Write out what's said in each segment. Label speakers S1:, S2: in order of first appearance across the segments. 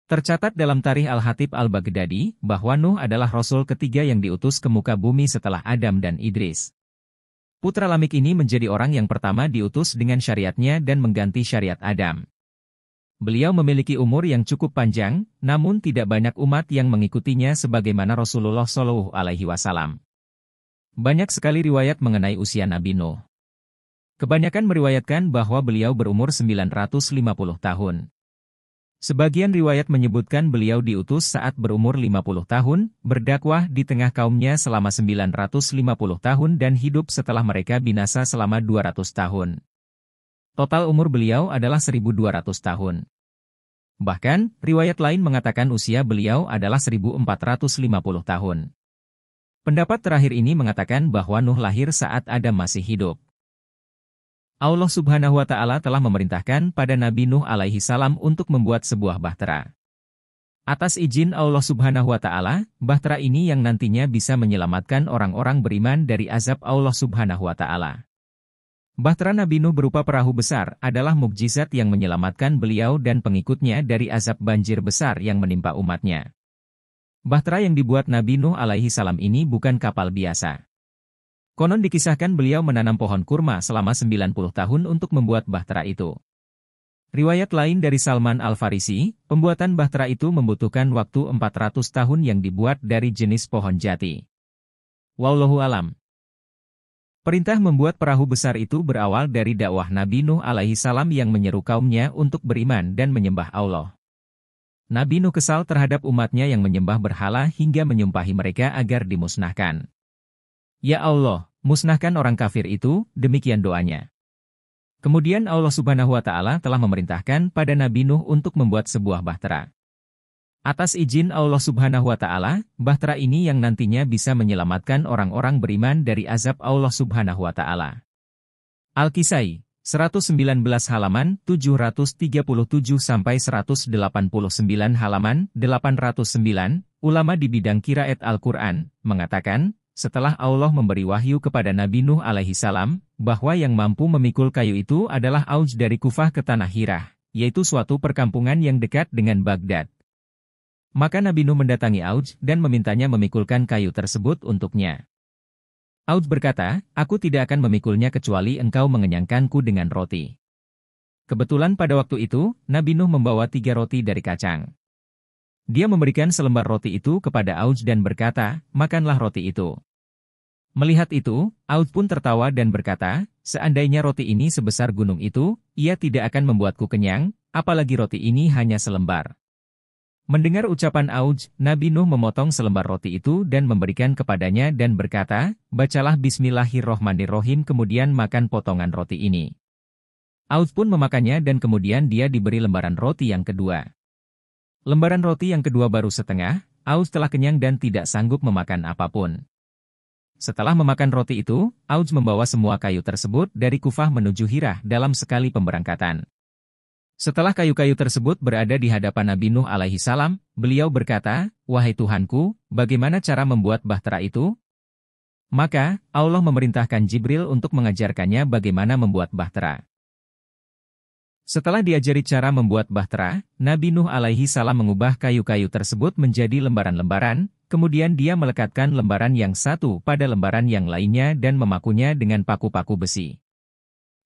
S1: Tercatat dalam Tarikh Al-Hatib Al-Baghdadi bahwa Nuh adalah rasul ketiga yang diutus ke muka bumi setelah Adam dan Idris. Putra Lamik ini menjadi orang yang pertama diutus dengan syariatnya dan mengganti syariat Adam. Beliau memiliki umur yang cukup panjang, namun tidak banyak umat yang mengikutinya sebagaimana Rasulullah SAW. Banyak sekali riwayat mengenai usia Nabi Nuh. Kebanyakan meriwayatkan bahwa beliau berumur 950 tahun. Sebagian riwayat menyebutkan beliau diutus saat berumur 50 tahun, berdakwah di tengah kaumnya selama 950 tahun dan hidup setelah mereka binasa selama 200 tahun. Total umur beliau adalah 1200 tahun. Bahkan, riwayat lain mengatakan usia beliau adalah 1450 tahun. Pendapat terakhir ini mengatakan bahwa Nuh lahir saat Adam masih hidup. Allah Subhanahu wa Ta'ala telah memerintahkan pada Nabi Nuh alaihi salam untuk membuat sebuah bahtera. Atas izin Allah Subhanahu wa Ta'ala, bahtera ini yang nantinya bisa menyelamatkan orang-orang beriman dari azab Allah Subhanahu wa Ta'ala. Bahtera Nabi Nuh berupa perahu besar adalah mukjizat yang menyelamatkan beliau dan pengikutnya dari azab banjir besar yang menimpa umatnya. Bahtera yang dibuat Nabi Nuh alaihi salam ini bukan kapal biasa. Konon dikisahkan beliau menanam pohon kurma selama 90 tahun untuk membuat bahtera itu. Riwayat lain dari Salman Al-Farisi, pembuatan bahtera itu membutuhkan waktu 400 tahun yang dibuat dari jenis pohon jati. Wallahu alam. Perintah membuat perahu besar itu berawal dari dakwah Nabi Nuh alaihi salam yang menyeru kaumnya untuk beriman dan menyembah Allah. Nabi Nuh kesal terhadap umatnya yang menyembah berhala hingga menyumpahi mereka agar dimusnahkan. Ya Allah, musnahkan orang kafir itu, demikian doanya. Kemudian Allah Subhanahu wa Ta'ala telah memerintahkan pada Nabi Nuh untuk membuat sebuah bahtera. Atas izin Allah Subhanahu wa Ta'ala, bahtera ini yang nantinya bisa menyelamatkan orang-orang beriman dari azab Allah Subhanahu wa Ta'ala. Al-Kisai, 119 halaman 737-189 halaman 809, ulama di bidang qiraat Al-Quran, mengatakan, setelah Allah memberi wahyu kepada Nabi Nuh alaihi salam, bahwa yang mampu memikul kayu itu adalah Auj dari Kufah ke Tanah Hirah, yaitu suatu perkampungan yang dekat dengan Baghdad. Maka Nabi Nuh mendatangi Auj dan memintanya memikulkan kayu tersebut untuknya. Auj berkata, aku tidak akan memikulnya kecuali engkau mengenyangkanku dengan roti. Kebetulan pada waktu itu, Nabi Nuh membawa 3 roti dari kacang. Dia memberikan selembar roti itu kepada Auj dan berkata, makanlah roti itu. Melihat itu, Auj pun tertawa dan berkata, seandainya roti ini sebesar gunung itu, ia tidak akan membuatku kenyang, apalagi roti ini hanya selembar. Mendengar ucapan Auj, Nabi Nuh memotong selembar roti itu dan memberikan kepadanya dan berkata, bacalah Bismillahirrohmanirrohim kemudian makan potongan roti ini. Auj pun memakannya dan kemudian dia diberi lembaran roti yang kedua. Lembaran roti yang kedua baru setengah, Auj telah kenyang dan tidak sanggup memakan apapun. Setelah memakan roti itu, Auj membawa semua kayu tersebut dari Kufah menuju Hirah dalam sekali pemberangkatan. Setelah kayu-kayu tersebut berada di hadapan Nabi Nuh alaihi salam, beliau berkata, wahai Tuhanku, bagaimana cara membuat bahtera itu? Maka, Allah memerintahkan Jibril untuk mengajarkannya bagaimana membuat bahtera. Setelah diajari cara membuat bahtera, Nabi Nuh alaihi salam mengubah kayu-kayu tersebut menjadi lembaran-lembaran, kemudian dia melekatkan lembaran yang satu pada lembaran yang lainnya dan memakunya dengan paku-paku besi.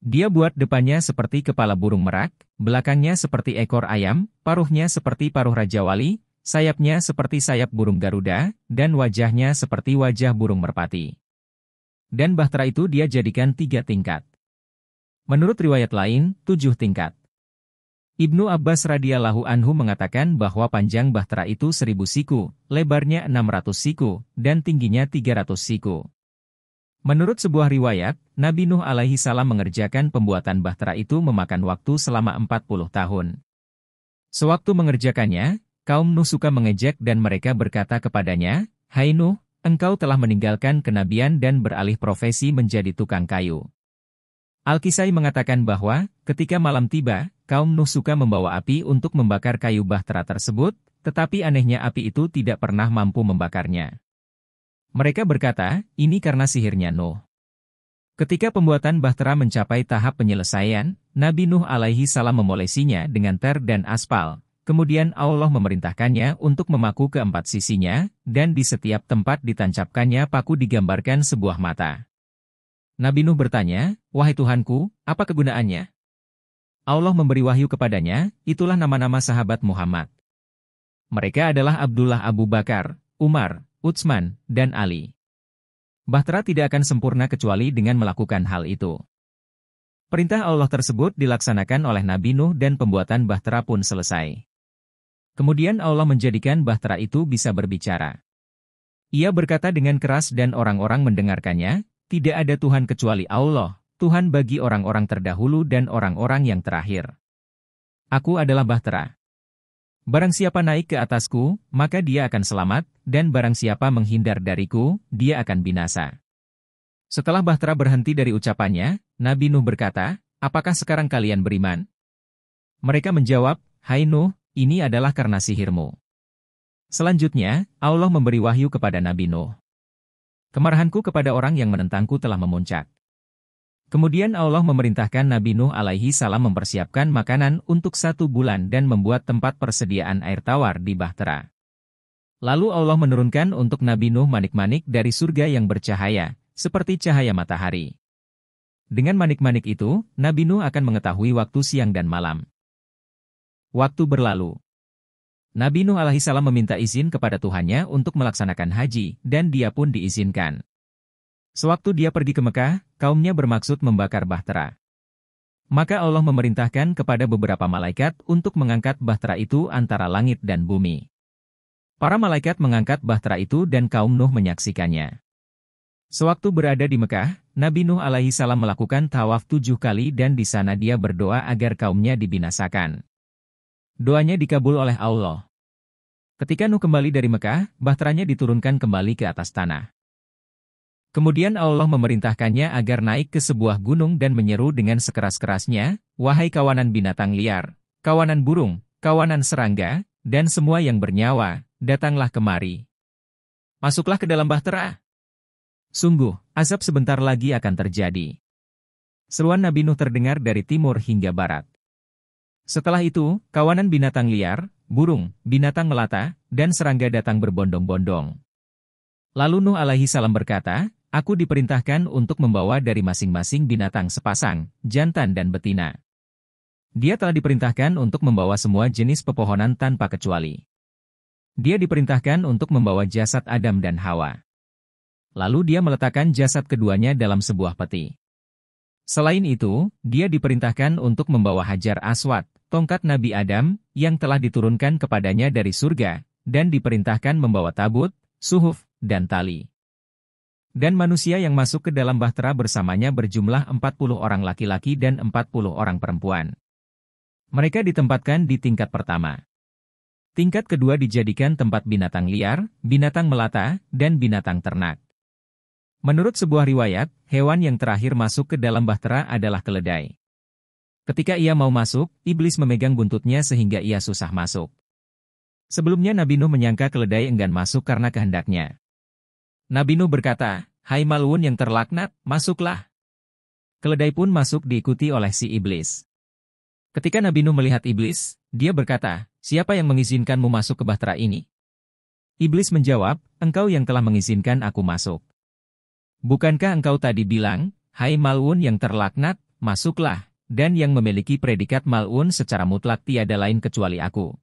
S1: Dia buat depannya seperti kepala burung merak, belakangnya seperti ekor ayam, paruhnya seperti paruh Raja Wali, sayapnya seperti sayap burung Garuda, dan wajahnya seperti wajah burung merpati. Dan bahtera itu dia jadikan 3 tingkat. Menurut riwayat lain, 7 tingkat. Ibnu Abbas radhiyallahu anhu mengatakan bahwa panjang bahtera itu 1000 siku, lebarnya 600 siku, dan tingginya 300 siku. Menurut sebuah riwayat, Nabi Nuh alaihi salam mengerjakan pembuatan bahtera itu memakan waktu selama 40 tahun. Sewaktu mengerjakannya, kaum Nuh suka mengejek dan mereka berkata kepadanya, hai Nuh, engkau telah meninggalkan kenabian dan beralih profesi menjadi tukang kayu. Al-Kisai mengatakan bahwa, ketika malam tiba, kaum Nuh suka membawa api untuk membakar kayu bahtera tersebut, tetapi anehnya api itu tidak pernah mampu membakarnya. Mereka berkata, ini karena sihirnya Nuh. Ketika pembuatan bahtera mencapai tahap penyelesaian, Nabi Nuh alaihi salam memolesinya dengan ter dan aspal, Kemudian Allah memerintahkannya untuk memaku ke empat sisinya, dan di setiap tempat ditancapkannya paku digambarkan sebuah mata. Nabi Nuh bertanya, "Wahai Tuhanku, apa kegunaannya?" Allah memberi wahyu kepadanya, itulah nama-nama sahabat Muhammad. Mereka adalah Abdullah Abu Bakar, Umar, Utsman, dan Ali. Bahtera tidak akan sempurna kecuali dengan melakukan hal itu. Perintah Allah tersebut dilaksanakan oleh Nabi Nuh dan pembuatan bahtera pun selesai. Kemudian Allah menjadikan bahtera itu bisa berbicara. Ia berkata dengan keras dan orang-orang mendengarkannya, "Tidak ada Tuhan kecuali Allah, Tuhan bagi orang-orang terdahulu dan orang-orang yang terakhir. Aku adalah bahtera. Barang siapa naik ke atasku, maka dia akan selamat, dan barang siapa menghindar dariku, dia akan binasa." Setelah bahtera berhenti dari ucapannya, Nabi Nuh berkata, "Apakah sekarang kalian beriman?" Mereka menjawab, "Hai Nuh, ini adalah karena sihirmu." Selanjutnya, Allah memberi wahyu kepada Nabi Nuh. "Kemarahanku kepada orang yang menentangku telah memuncak." Kemudian Allah memerintahkan Nabi Nuh alaihi salam mempersiapkan makanan untuk 1 bulan dan membuat tempat persediaan air tawar di bahtera. Lalu Allah menurunkan untuk Nabi Nuh manik-manik dari surga yang bercahaya, seperti cahaya matahari. Dengan manik-manik itu, Nabi Nuh akan mengetahui waktu siang dan malam. Waktu berlalu. Nabi Nuh alaihissalam meminta izin kepada Tuhannya untuk melaksanakan haji, dan dia pun diizinkan. Sewaktu dia pergi ke Mekah, kaumnya bermaksud membakar bahtera. Maka Allah memerintahkan kepada beberapa malaikat untuk mengangkat bahtera itu antara langit dan bumi. Para malaikat mengangkat bahtera itu dan kaum Nuh menyaksikannya. Sewaktu berada di Mekah, Nabi Nuh alaihissalam melakukan tawaf 7 kali dan di sana dia berdoa agar kaumnya dibinasakan. Doanya dikabul oleh Allah. Ketika Nuh kembali dari Mekah, bahteranya diturunkan kembali ke atas tanah. Kemudian Allah memerintahkannya agar naik ke sebuah gunung dan menyeru dengan sekeras-kerasnya, "Wahai kawanan binatang liar, kawanan burung, kawanan serangga, dan semua yang bernyawa, datanglah kemari. Masuklah ke dalam bahtera. Sungguh, azab sebentar lagi akan terjadi." Seruan Nabi Nuh terdengar dari timur hingga barat. Setelah itu, kawanan binatang liar, burung, binatang melata, dan serangga datang berbondong-bondong. Lalu Nuh alaihi salam berkata, "Aku diperintahkan untuk membawa dari masing-masing binatang sepasang, jantan dan betina." Dia telah diperintahkan untuk membawa semua jenis pepohonan tanpa kecuali. Dia diperintahkan untuk membawa jasad Adam dan Hawa. Lalu dia meletakkan jasad keduanya dalam sebuah peti. Selain itu, dia diperintahkan untuk membawa Hajar Aswad, tongkat Nabi Adam, yang telah diturunkan kepadanya dari surga, dan diperintahkan membawa tabut, suhuf, dan tali. Dan manusia yang masuk ke dalam bahtera bersamanya berjumlah 40 orang laki-laki dan 40 orang perempuan. Mereka ditempatkan di tingkat pertama. Tingkat kedua dijadikan tempat binatang liar, binatang melata, dan binatang ternak. Menurut sebuah riwayat, hewan yang terakhir masuk ke dalam bahtera adalah keledai. Ketika ia mau masuk, iblis memegang buntutnya sehingga ia susah masuk. Sebelumnya Nabi Nuh menyangka keledai enggan masuk karena kehendaknya. Nabi Nuh berkata, "Hai malun yang terlaknat, masuklah." Keledai pun masuk diikuti oleh si iblis. Ketika Nabi Nuh melihat iblis, dia berkata, "Siapa yang mengizinkanmu masuk ke bahtera ini?" Iblis menjawab, "Engkau yang telah mengizinkan aku masuk. Bukankah engkau tadi bilang, 'Hai malun yang terlaknat, masuklah,' dan yang memiliki predikat malun secara mutlak tiada lain kecuali aku."